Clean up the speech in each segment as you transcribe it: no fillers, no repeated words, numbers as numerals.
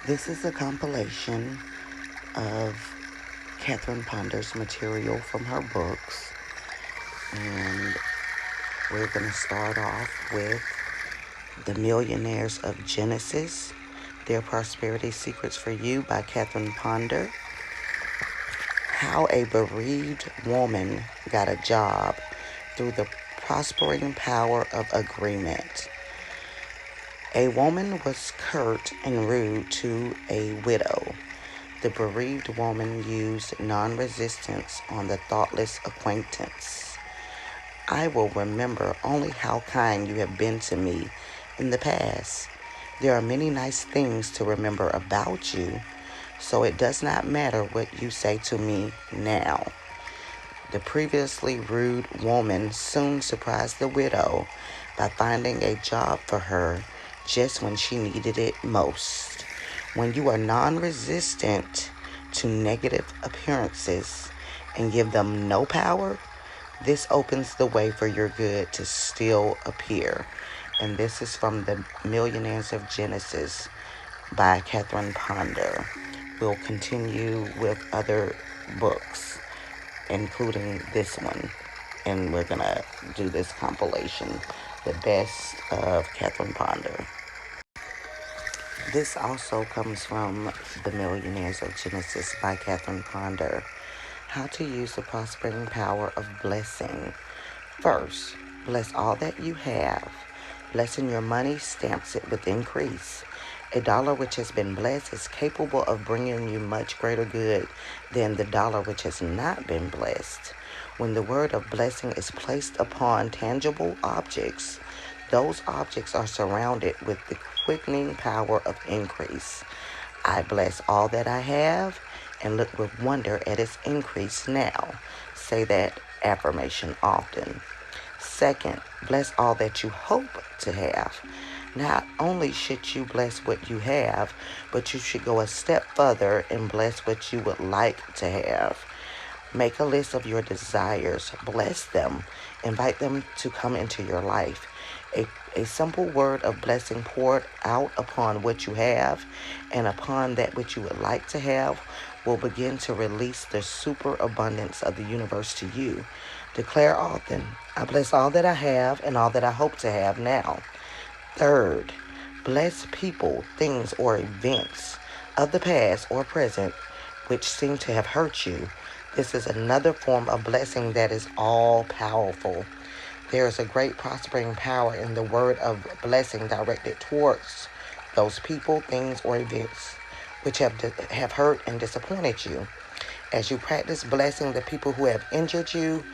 This is a compilation of Catherine Ponder's material from her books. And we're going to start off with The Millionaires of Genesis, Their Prosperity Secrets for You by Catherine Ponder. How a bereaved woman got a job through the prospering power of agreement. A woman was curt and rude to a widow. The bereaved woman used non-resistance on the thoughtless acquaintance. I will remember only how kind you have been to me in the past. There are many nice things to remember about you, so it does not matter what you say to me now. The previously rude woman soon surprised the widow by finding a job for her just when she needed it most. When you are non-resistant to negative appearances and give them no power, this opens the way for your good to still appear. And this is from the Millionaires of Genesis by Catherine Ponder. We'll continue with other books, including this one. And we're going to do this compilation, The Best of Catherine Ponder. This also comes from The Millionaires of Genesis by Catherine Ponder. How to use the prospering power of blessing. First, bless all that you have. Blessing your money stamps it with increase. A dollar which has been blessed is capable of bringing you much greater good than the dollar which has not been blessed. When the word of blessing is placed upon tangible objects, those objects are surrounded with the quickening power of increase. I bless all that I have and look with wonder at its increase now. Say that affirmation often. Second, bless all that you hope to have. Not only should you bless what you have, but you should go a step further and bless what you would like to have. Make a list of your desires. Bless them. Invite them to come into your life. A simple word of blessing poured out upon what you have and upon that which you would like to have will begin to release the superabundance of the universe to you. Declare often, I bless all that I have and all that I hope to have now. Third, bless people, things, or events of the past or present which seem to have hurt you. This is another form of blessing that is all powerful. There is a great prospering power in the word of blessing directed towards those people, things, or events which have hurt and disappointed you. As you practice blessing the people who have injured you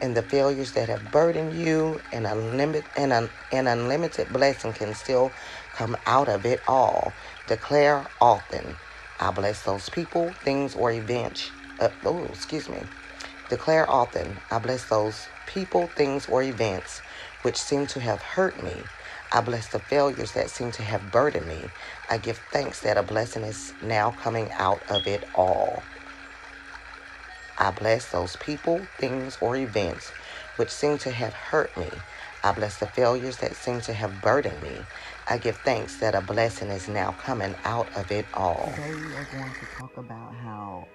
and the failures that have burdened you, an unlimited blessing can still come out of it all. Declare often, I bless those people, things, or events. Declare often, I bless those people, things, or events which seem to have hurt me. I bless the failures that seem to have burdened me. I give thanks that a blessing is now coming out of it all. I bless those people, things, or events which seem to have hurt me. I bless the failures that seem to have burdened me. I give thanks that a blessing is now coming out of it all. Today we are going to talk about how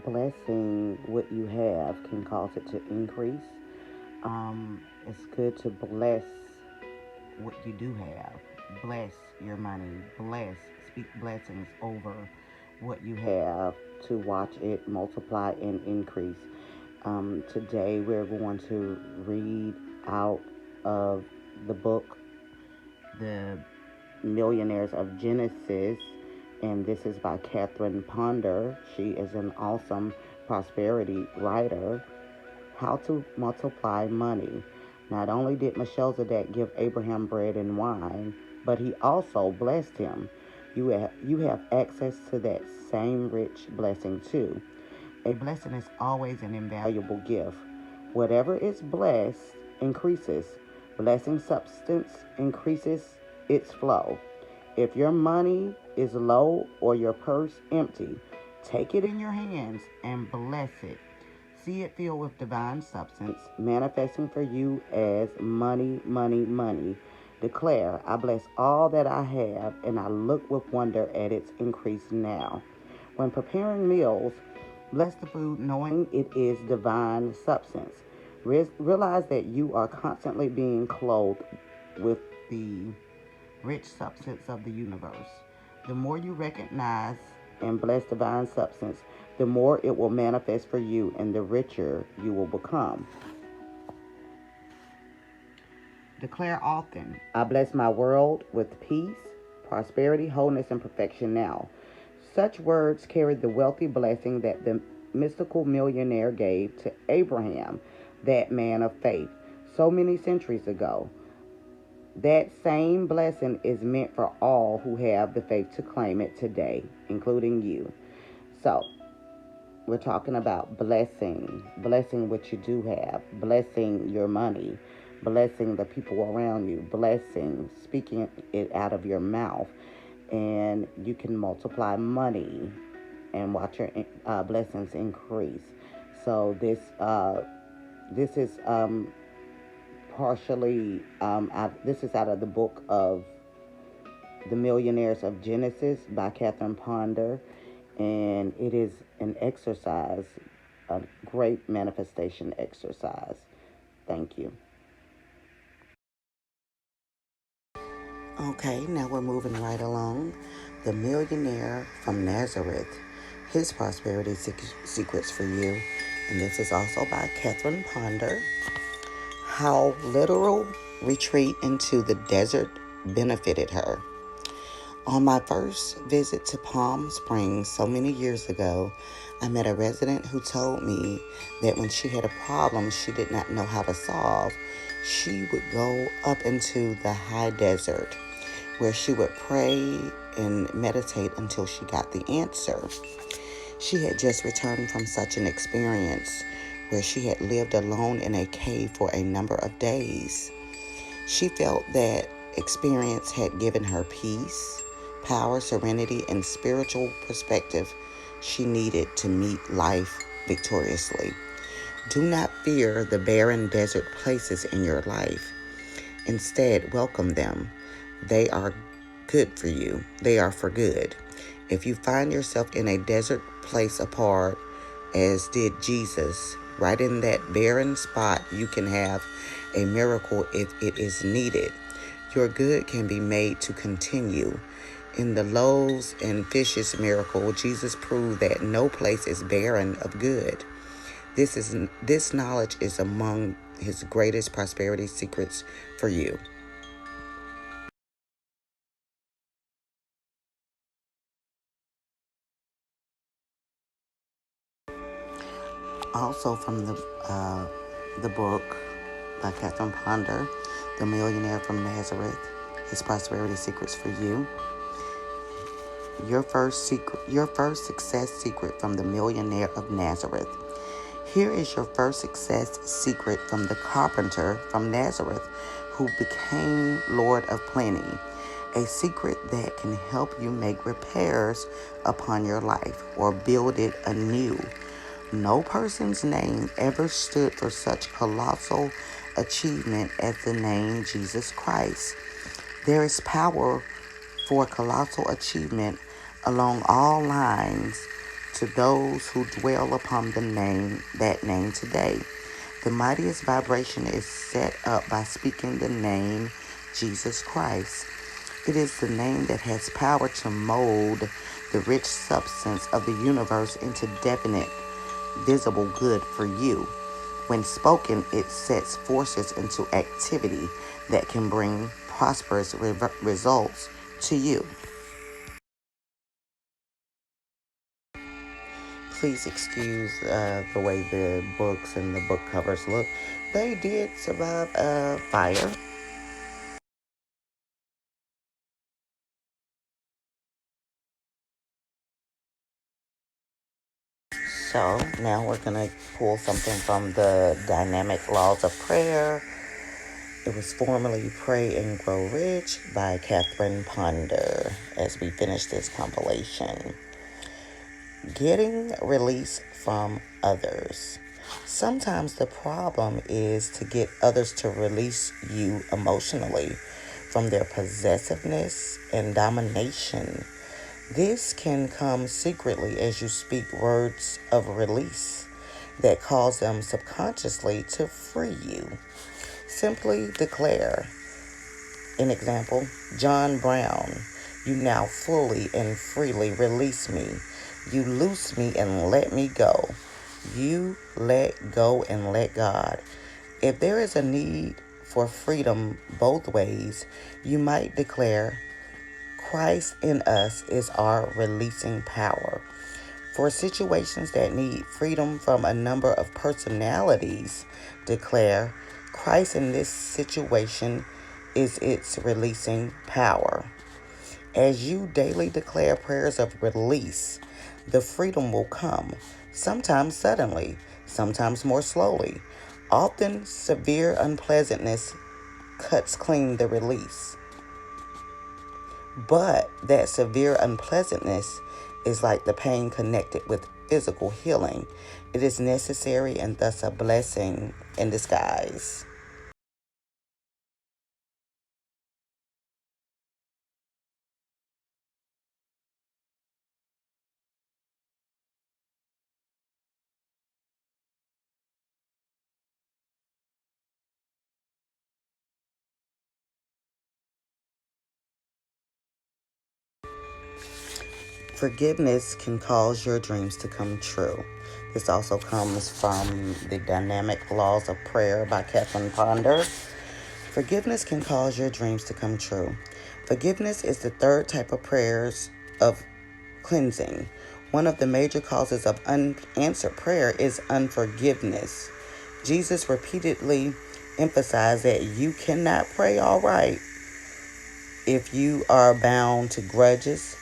blessing what you have can cause it to increase. It's good to bless what you do have. Bless your money. Speak blessings over what you have to watch it multiply and increase. Today we're going to read out of the book, The Millionaires of Genesis, and this is by Catherine Ponder. She is an awesome prosperity writer. How to multiply money. Not only did Melchizedek give Abraham bread and wine, but he also blessed him. You have access to that same rich blessing too. A blessing is always an invaluable gift. Whatever is blessed increases. Blessing substance increases its flow. If your money is low or your purse empty, take it in your hands and bless it. See it filled with divine substance, manifesting for you as money, money, money. Declare, I bless all that I have, and I look with wonder at its increase now. When preparing meals, bless the food knowing it is divine substance. Realize that you are constantly being clothed with the rich substance of the universe. The more you recognize and bless divine substance, the more it will manifest for you and the richer you will become. Declare often, I bless my world with peace, prosperity, wholeness, and perfection now. Such words carried the wealthy blessing that the mystical millionaire gave to Abraham, that man of faith, so many centuries ago. That same blessing is meant for all who have the faith to claim it today, including you. So, we're talking about blessing what you do have, blessing your money, blessing the people around you, blessing, speaking it out of your mouth. And you can multiply money and watch your blessings increase. So this is partially this is out of the book of The Millionaires of Genesis by Catherine Ponder, and it is an exercise, a great manifestation exercise. Thank you. Okay, now we're moving right along. The Millionaire from Nazareth, his prosperity secrets for you. And this is also by Catherine Ponder. How literal retreat into the desert benefited her. On my first visit to Palm Springs so many years ago, I met a resident who told me that when she had a problem she did not know how to solve, she would go up into the high desert where she would pray and meditate until she got the answer. She had just returned from such an experience where she had lived alone in a cave for a number of days. She felt that experience had given her peace, power, serenity, and spiritual perspective she needed to meet life victoriously. Do not fear the barren desert places in your life. Instead, welcome them. They are good for you. They are for good. If you find yourself in a desert place apart, as did Jesus, right in that barren spot, you can have a miracle if it is needed. Your good can be made to continue. In the loaves and fishes miracle, Jesus proved that no place is barren of good. This knowledge is among his greatest prosperity secrets for you. Also from the book by Catherine Ponder, The Millionaire from Nazareth, His Prosperity Secrets for You. Your first success secret from the Millionaire of Nazareth. Here is your first success secret from the carpenter from Nazareth who became Lord of Plenty. A secret that can help you make repairs upon your life or build it anew. No person's name ever stood for such colossal achievement as the name Jesus Christ. There is power for colossal achievement along all lines to those who dwell upon that name today. The mightiest vibration is set up by speaking the name Jesus Christ. It is the name that has power to mold the rich substance of the universe into definite, visible good for you. When spoken, it sets forces into activity that can bring prosperous results to you. Please excuse the way the books and the book covers look. They did survive a fire. So now we're going to pull something from the Dynamic Laws of Prayer. It was formerly Pray and Grow Rich by Catherine Ponder as we finish this compilation. Getting release from others. Sometimes the problem is to get others to release you emotionally from their possessiveness and domination. This can come secretly as you speak words of release that cause them subconsciously to free you. Simply declare, an example, John Brown, you now fully and freely release me. You loose me and let me go. You let go and let God. If there is a need for freedom both ways, you might declare, Christ in us is our releasing power. For situations that need freedom from a number of personalities, declare, Christ in this situation is its releasing power. As you daily declare prayers of release, the freedom will come, sometimes suddenly, sometimes more slowly. Often, severe unpleasantness cuts clean the release. But that severe unpleasantness is like the pain connected with physical healing. It is necessary and thus a blessing in disguise. Forgiveness can cause your dreams to come true. This also comes from The Dynamic Laws of Prayer by Catherine Ponder. Forgiveness can cause your dreams to come true. Forgiveness is the third type of prayers of cleansing. One of the major causes of unanswered prayer is unforgiveness. Jesus repeatedly emphasized that you cannot pray all right if you are bound to grudges,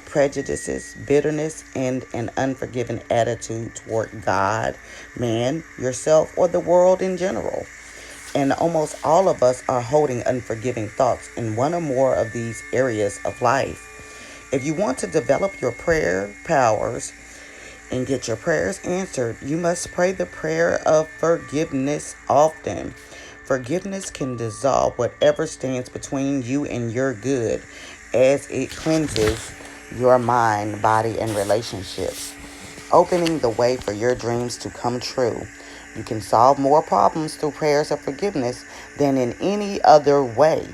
prejudices, bitterness, and an unforgiving attitude toward God, man, yourself, or the world in general. And almost all of us are holding unforgiving thoughts in one or more of these areas of life. If you want to develop your prayer powers and get your prayers answered, you must pray the prayer of forgiveness often. Forgiveness can dissolve whatever stands between you and your good as it cleanses your mind, body, and relationships, opening the way for your dreams to come true. You can solve more problems through prayers of forgiveness than in any other way.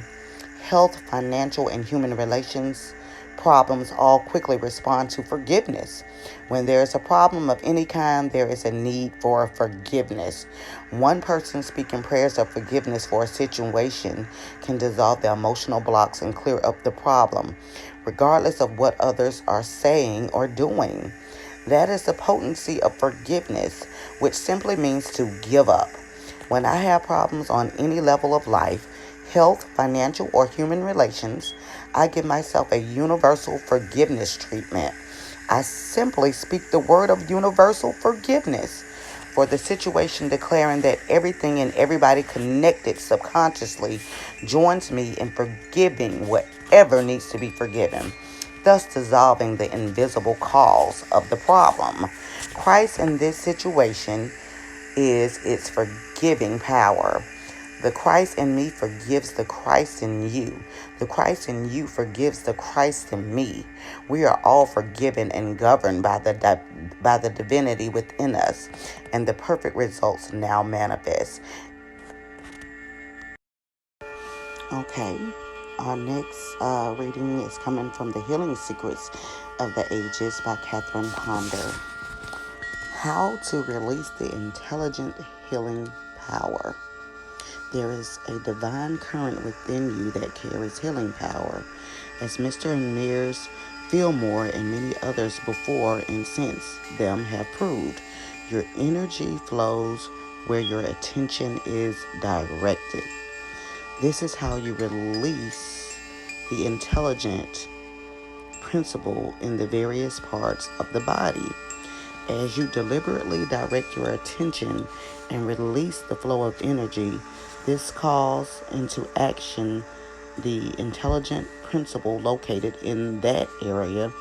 Health, financial, and human relations problems all quickly respond to forgiveness. When there is a problem of any kind, there is a need for forgiveness. One person speaking prayers of forgiveness for a situation can dissolve the emotional blocks and clear up the problem, regardless of what others are saying or doing. That is the potency of forgiveness, which simply means to give up. When I have problems on any level of life, health, financial, or human relations, I give myself a universal forgiveness treatment. I simply speak the word of universal forgiveness for the situation, declaring that everything and everybody connected subconsciously joins me in forgiving whatever needs to be forgiven, thus dissolving the invisible cause of the problem. Christ in this situation is its forgiving power. The Christ in me forgives the Christ in you. The Christ in you forgives the Christ in me. We are all forgiven and governed by the divinity within us, and the perfect results now manifest. Okay, our next reading is coming from The Healing Secrets of the Ages by Catherine Ponder. How to release the intelligent healing power. There is a divine current within you that carries healing power, as Mr. and Ms. Fillmore and many others before and since them have proved. Your energy flows where your attention is directed. This is how you release the intelligent principle in the various parts of the body. As you deliberately direct your attention and release the flow of energy, this calls into action the intelligent principle located in that area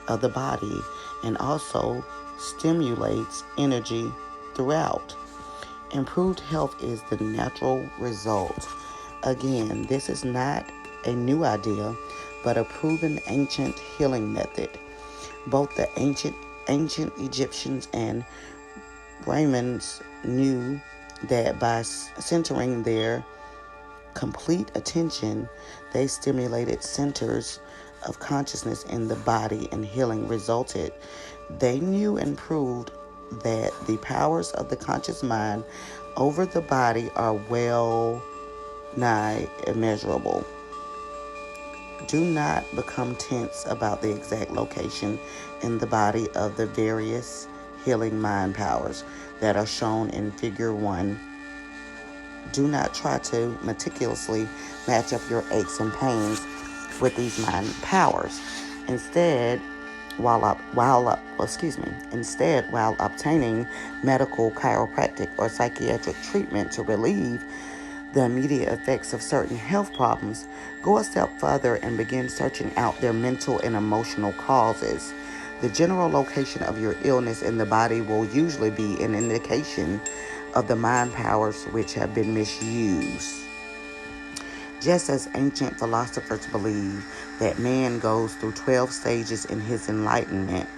of the body and also stimulates energy throughout. Improved health is the natural result. Again, this is not a new idea, but a proven ancient healing method. Both the ancient Egyptians and Brahmins knew that by centering their complete attention, they stimulated centers of consciousness in the body and healing resulted. They knew and proved that the powers of the conscious mind over the body are well nigh immeasurable. Do not become tense about the exact location in the body of the various healing mind powers that are shown in Figure 1. Do not try to meticulously match up your aches and pains with these mind powers. Instead, while obtaining medical, chiropractic, or psychiatric treatment to relieve the immediate effects of certain health problems, go a step further and begin searching out their mental and emotional causes. The general location of your illness in the body will usually be an indication of the mind powers which have been misused. Just as ancient philosophers believe that man goes through 12 stages in his enlightenment,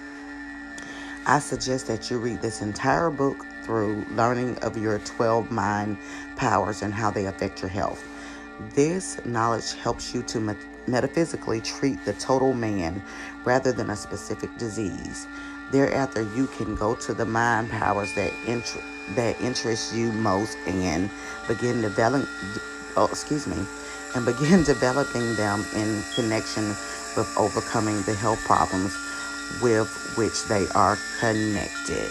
I suggest that you read this entire book through learning of your 12 mind powers and how they affect your health. This knowledge helps you to metaphysically treat the total man rather than a specific disease. Thereafter, you can go to the mind powers that interest you most and begin developing. And begin developing them in connection with overcoming the health problems with which they are connected.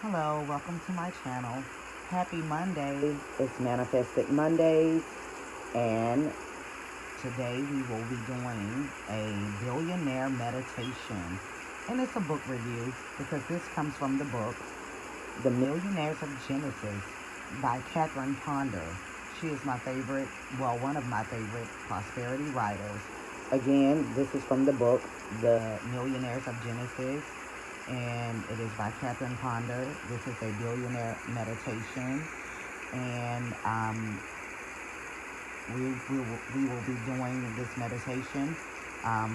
Hello, welcome to my channel. Happy Monday. It's Manifested Mondays, and today we will be doing a billionaire meditation. And it's a book review because this comes from the book, The Millionaires of Genesis by Catherine Ponder. She is my favorite, one of my favorite prosperity writers. Again, this is from the book, The Millionaires of Genesis, and it is by Catherine Ponder. This is a billionaire meditation, and we will be doing this meditation.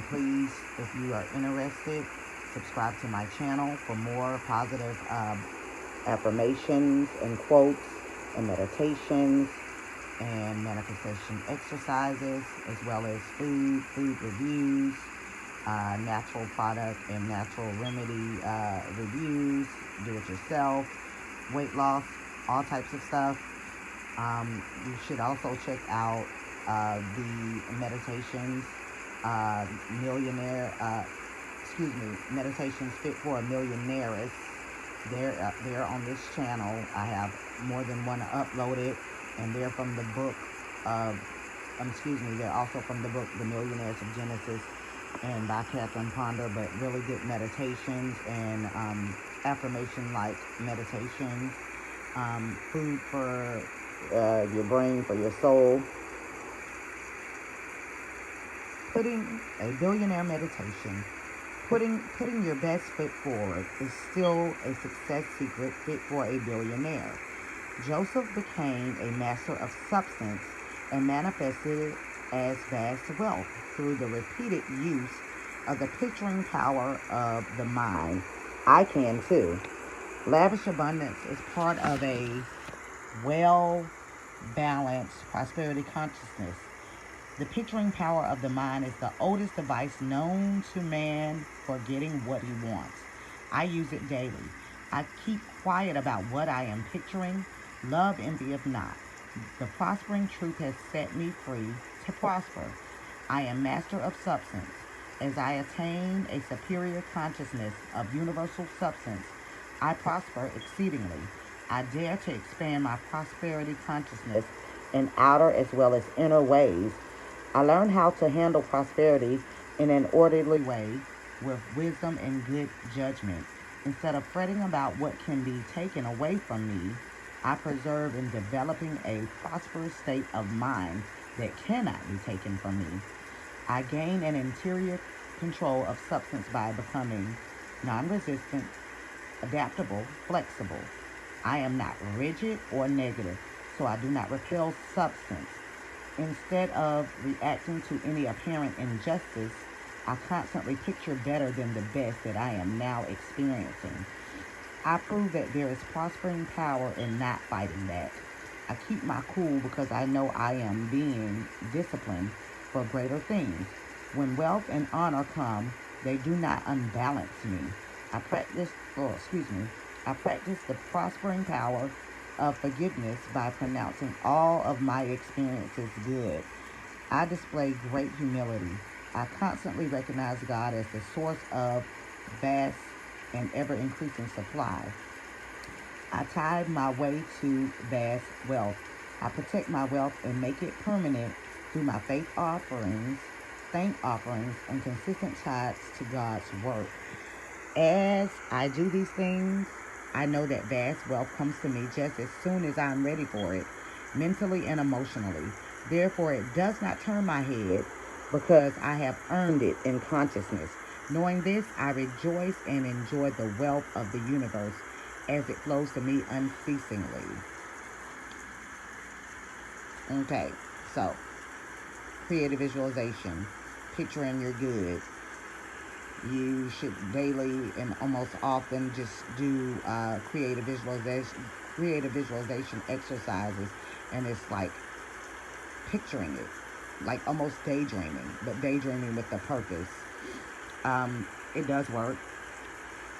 Please, if you are interested, subscribe to my channel for more positive affirmations and quotes and meditations and manifestation exercises, as well as food reviews, natural product and natural remedy reviews, do it yourself, weight loss, all types of stuff. You should also check out the meditations, meditations fit for a millionaires. They're on this channel. I have more than one uploaded, and they're from the book they're also from the book The Millionaires of Genesis and by Catherine Ponder, but really good meditations and affirmation-like meditations, food for your brain, for your soul. Putting a billionaire meditation. Putting your best foot forward is still a success secret fit for a billionaire. Joseph became a master of substance and manifested it as vast wealth through the repeated use of the picturing power of the mind. I can too. Lavish abundance is part of a well-balanced prosperity consciousness. The picturing power of the mind is the oldest device known to man for getting what he wants. I use it daily. I keep quiet about what I am picturing. Love envieth not. The prospering truth has set me free to prosper. I am master of substance. As I attain a superior consciousness of universal substance, I prosper exceedingly. I dare to expand my prosperity consciousness in outer as well as inner ways. I learn how to handle prosperity in an orderly way with wisdom and good judgment. Instead of fretting about what can be taken away from me, I preserve in developing a prosperous state of mind that cannot be taken from me. I gain an interior control of substance by becoming non resistant, adaptable, flexible. I am not rigid or negative, so I do not repel substance. Instead of reacting to any apparent injustice, I constantly picture better than the best that I am now experiencing. I prove that there is prospering power in not fighting back. I keep my cool because I know I am being disciplined for greater things. When wealth and honor come, they do not unbalance me. I practice, I practice the prospering power of forgiveness by pronouncing all of my experiences good. I display great humility. I constantly recognize God as the source of vast and ever increasing supply. I tithe my way to vast wealth. I protect my wealth and make it permanent through my faith offerings, thank offerings, and consistent tithes to God's work. As I do these things, I know that vast wealth comes to me just as soon as I'm ready for it, mentally and emotionally. Therefore, it does not turn my head because I have earned it in consciousness. Knowing this, I rejoice and enjoy the wealth of the universe as it flows to me unceasingly. Okay, so creative visualization, picturing your good. You should daily and almost often just do creative visualization exercises, and it's like picturing it, like almost daydreaming, but daydreaming with a purpose. It does work.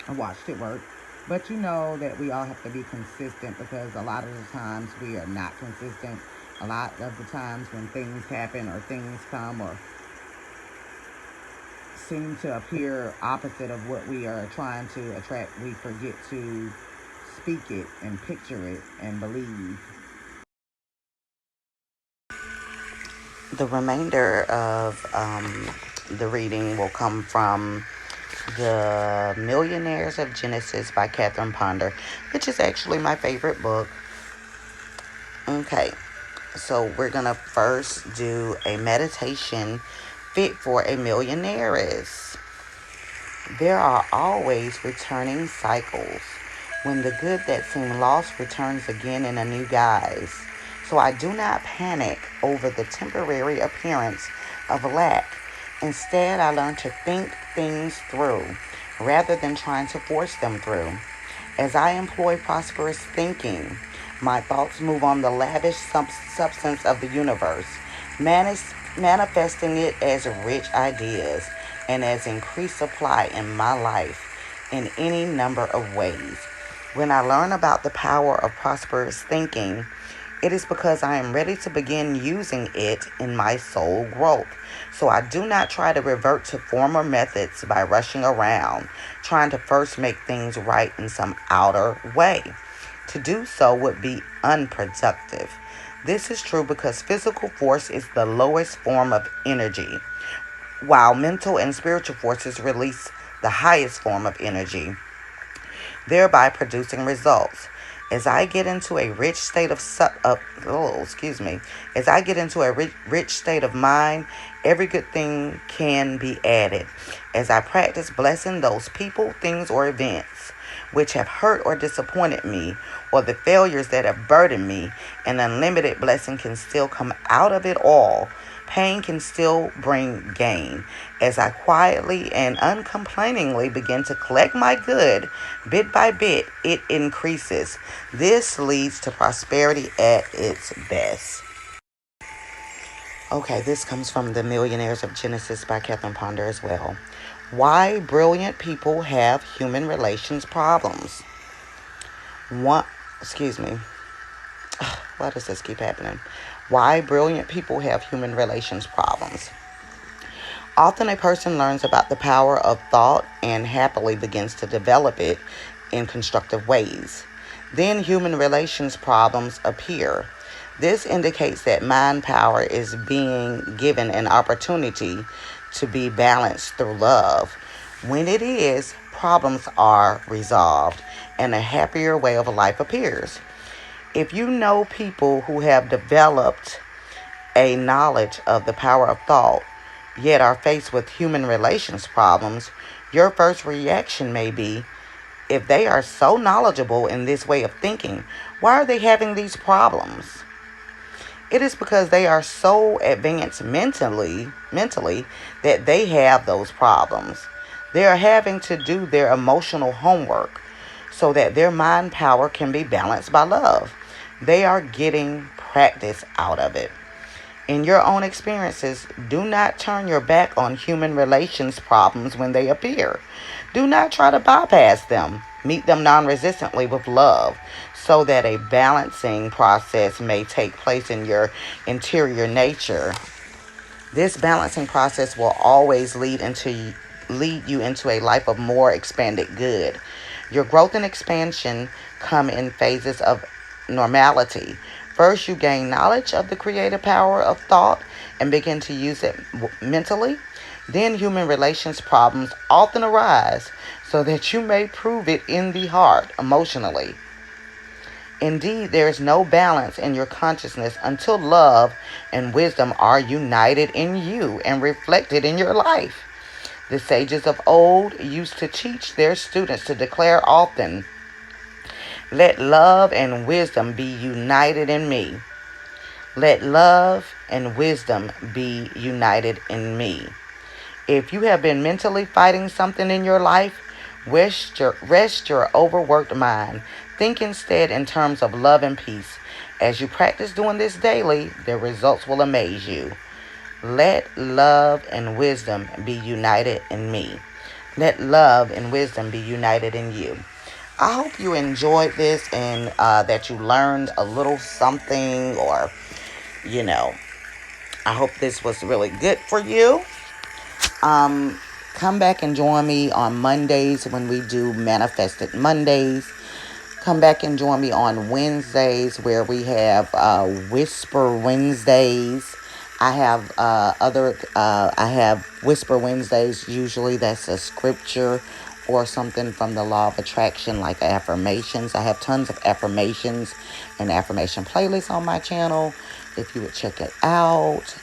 I watched it work. But you know that we all have to be consistent because a lot of the times we are not consistent. A lot of the times when things happen or things come or seem to appear opposite of what we are trying to attract, we forget to speak it and picture it and believe. The remainder of the reading will come from The Millionaires of Genesis by Catherine Ponder, which is actually my favorite book. Okay, so we're going to first do a meditation fit for a millionaires. There are always returning cycles when the good that seemed lost returns again in a new guise. So I do not panic over the temporary appearance of lack. Instead, I learn to think things through rather than trying to force them through. As I employ prosperous thinking, my thoughts move on the lavish substance of the universe, manifesting it as rich ideas and as increased supply in my life in any number of ways. When I learn about the power of prosperous thinking, it is because I am ready to begin using it in my soul growth. So I do not try to revert to former methods by rushing around, trying to first make things right in some outer way. To do so would be unproductive. This is true because physical force is the lowest form of energy, while mental and spiritual forces release the highest form of energy, thereby producing results. As I get into a rich state as I get into a rich state of mind, every good thing can be added. As I practice blessing those people, things, or events which have hurt or disappointed me, or the failures that have burdened me, an unlimited blessing can still come out of it all. Pain can still bring gain. As I quietly and uncomplainingly begin to collect my good, bit by bit, it increases. This leads to prosperity at its best. Okay, this comes from The Millionaires of Genesis by Catherine Ponder as well. Why brilliant people have human relations problems. One, excuse me. Why does this keep happening? Why brilliant people have human relations problems. Often a person learns about the power of thought and happily begins to develop it in constructive ways. Then human relations problems appear. This indicates that mind power is being given an opportunity to be balanced through love. When it is, problems are resolved and a happier way of life appears. If you know people who have developed a knowledge of the power of thought, yet are faced with human relations problems, your first reaction may be, if they are so knowledgeable in this way of thinking, why are they having these problems? It is because they are so advanced mentally that they have those problems. They are having to do their emotional homework so that their mind power can be balanced by love. They are getting practice out of it. In your own experiences, do not turn your back on human relations problems when they appear. Do not try to bypass them. Meet them non-resistantly with love so that a balancing process may take place in your interior nature. This balancing process will always lead you into a life of more expanded good. Your growth and expansion come in phases of normality. First, you gain knowledge of the creative power of thought and begin to use it mentally. Then human relations problems often arise so that you may prove it in the heart emotionally. Indeed, there is no balance in your consciousness until love and wisdom are united in you and reflected in your life. The sages of old used to teach their students to declare often, let love and wisdom be united in me. Let love and wisdom be united in me. If you have been mentally fighting something in your life, rest your overworked mind. Think instead in terms of love and peace. As you practice doing this daily, the results will amaze you. Let love and wisdom be united in me. Let love and wisdom be united in you. I hope you enjoyed this and that you learned a little something, or, I hope this was really good for you. Come back and join me on Mondays when we do Manifested Mondays. Come back and join me on Wednesdays where we have Whisper Wednesdays. I have I have Whisper Wednesdays. Usually that's a scripture or something from the law of attraction, like affirmations. I have tons of affirmations and affirmation playlists on my channel. If you would check it out.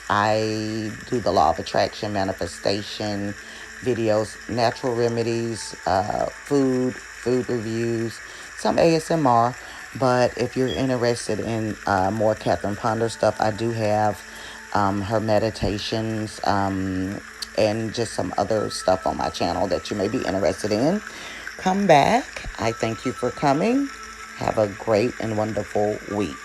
I do the law of attraction, manifestation videos, natural remedies, food reviews, some ASMR. But if you're interested in more Catherine Ponder stuff, I do have her meditations and just some other stuff on my channel that you may be interested in. Come back. I thank you for coming. Have a great and wonderful week.